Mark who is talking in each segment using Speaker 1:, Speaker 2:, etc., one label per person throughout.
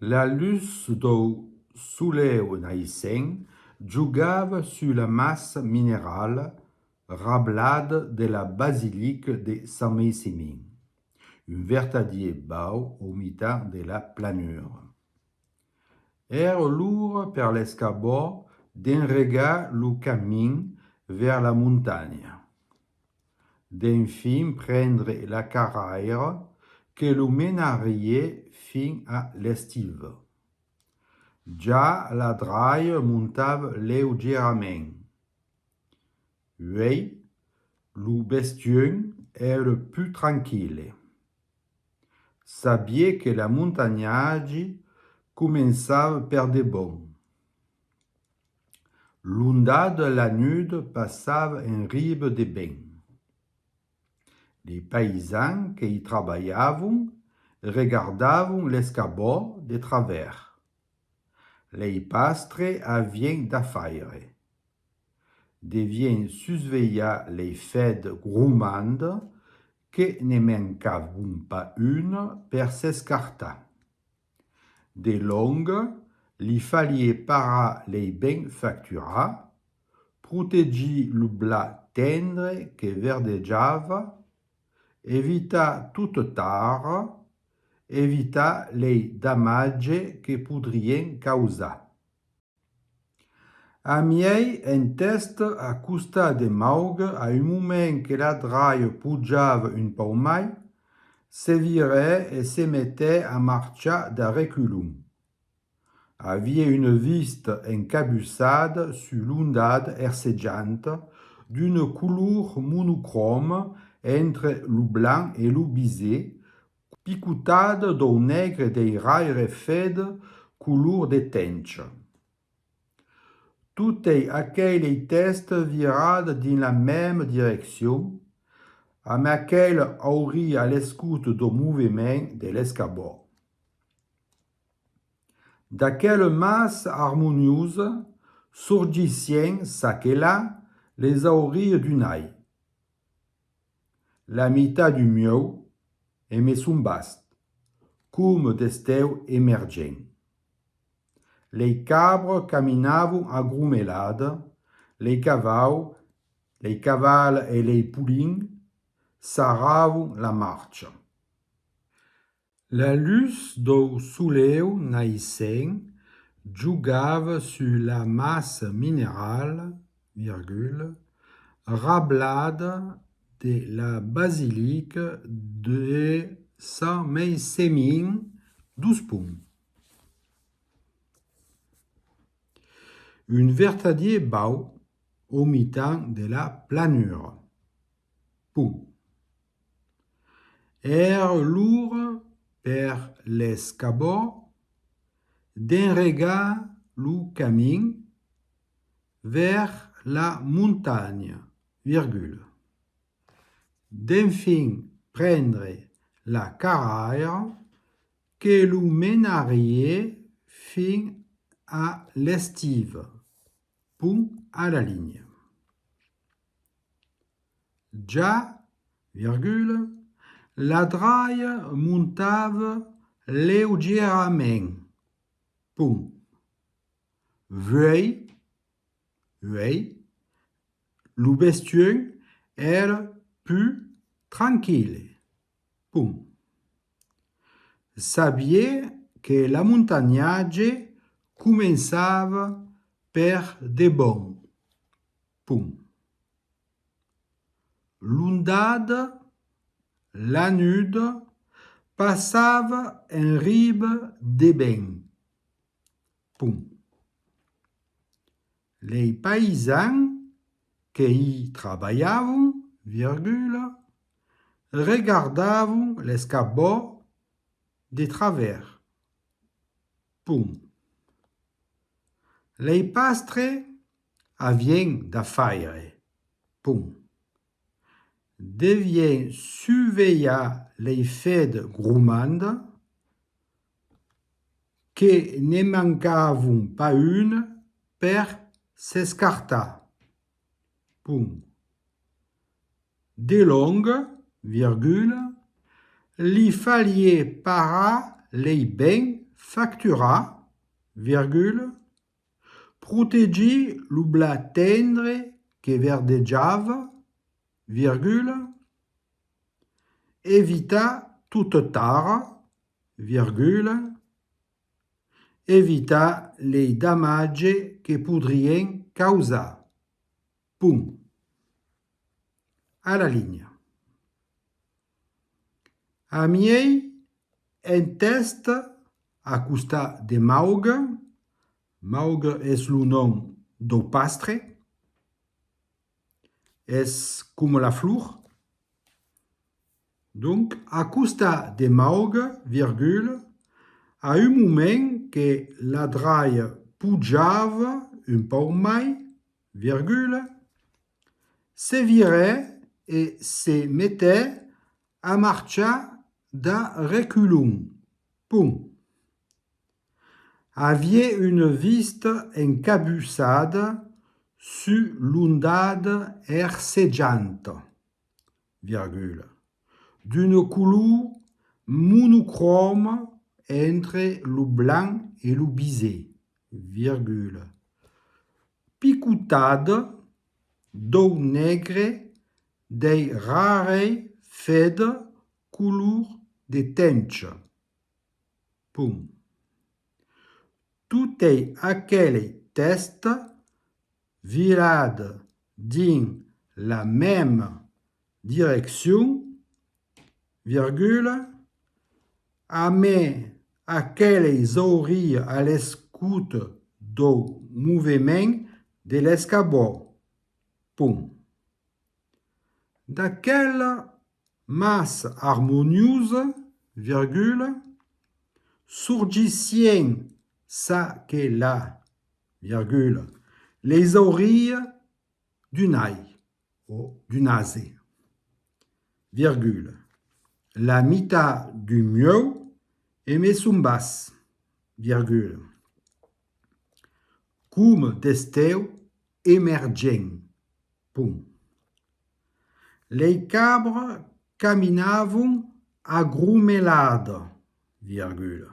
Speaker 1: La luz do soleu naissent jugava sur la masse minérale rablade de la basilique de Saint-Maximin, un vertadier bau au milieu de la planure. Era lourd per l'escabot d'enregar le camin vers la montagne, d'enfin prendre la carrière que le menarier fin à l'estive. Ja la draille montava leugerament. Uei, le bestion era plus tranquille. Sabia que la montagnage començava per de bon. L'onda de la nude passava en ribe de ben. Les paysans qui y travaillaven regardaven l'escabot de travers. Les pastres havien d'affaire. Devien susveillar les fêtes grumandes que ne mancaven pas une per s'escartar. De longue, li falliait parar les ben facturar, protegir le blat tendre que verdejava, evitar toute tard, evitar les damages que podrien causar. A miei en test a costat de maug a un moment que la draille pujava un peu mai, se virait et se mettait à marchar de reculum. Havia une vista encabussada sur l'ondade ersejante d'une couleur monochrome entre le blanc et le bisé, picotada d'un negre de raire fed couleur de tenche. Toutes aquelles testes virades dans la même direction, amb aquel auria à l'escoute du mouvement de l'escabot. D'aquelle masse harmonieuse surgissien ça que là les aurilles d'une ail. La mitad du mieux et me sumbast, comme d'esteu émergent. Les cabres caminaven agrumelades, les cavals et les poulins s'arraven la marche. La luz do soleu naissent jugava sur la masse minérale, rablade de la basilique de Saint-Maximin, 12 punts. Un vertadier bau au milieu de la planure. Punt. Era lourd per l'escabot d'enregar le camin vers la montagne, d'enfin prendre la carrière que le menarier fin à l'estive, punt à la ligne. Ja, la draille montava leugerament. Punt. Uei, le bestion era plus tranquille. Punt. Sabia que la montagnage començava per de bon. Punt. L'ondade, la nude, passava en ribe de ben. Punt. Les paysans qui y travaillaven, regardaven l'escabot de travers. Punt. Les pastres havien d'affaire. Punt. Devien surveillar les fêtes grumandes que ne mancaven pas une per s'escartar. Punt. De longue, li falliait parar les ben factura, virgule, protegir lo blat tendre que verdejava, virgule, evitar toute tara, virgule, evitar les damatges que podrien causar. Punt. A la línia. A miei en test a costat de mauga. Mauga és lo nom do pastre. És com la flor. Donc, a costat de mauga, virgule, a un moment que la draia pujava un pau mai, virgule, se virait et se mettait a marchar da reculum. Punt. Havia une vista encabussada su l'ondada ersejanta, virgule, d'une couleur monochrome entre le blanc et le bisé, virgule, picotada d'eau negre des rares fede couleur de tenche. Punt. Tutte aquelle testa virada din la même direction, virgule, a me aquelles oreilles à l'escoute do mouvement de l'escabeau. Punt. D'aquelle masse harmonieuse, virgule, surgissien ça que là, virgule, les oreilles du ail ou du nasé, virgule, la mitad du mieux et mes sumbas, virgule, cum d'esteu émergent, punt. Les cabres caminaven agrumelades, virgule,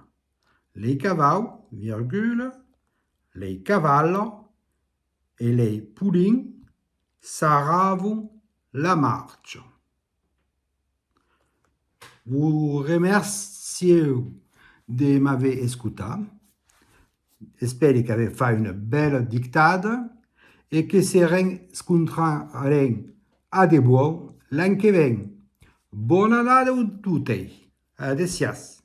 Speaker 1: les cavals, virgule, les cavalles et les poulins s'arravaient la marche. Vous remercie de m'aver escutat. Spero que avez fait une belle dictade et que se rencontrarem a debò l'any que ven. Bona dada a tutti. Adesias.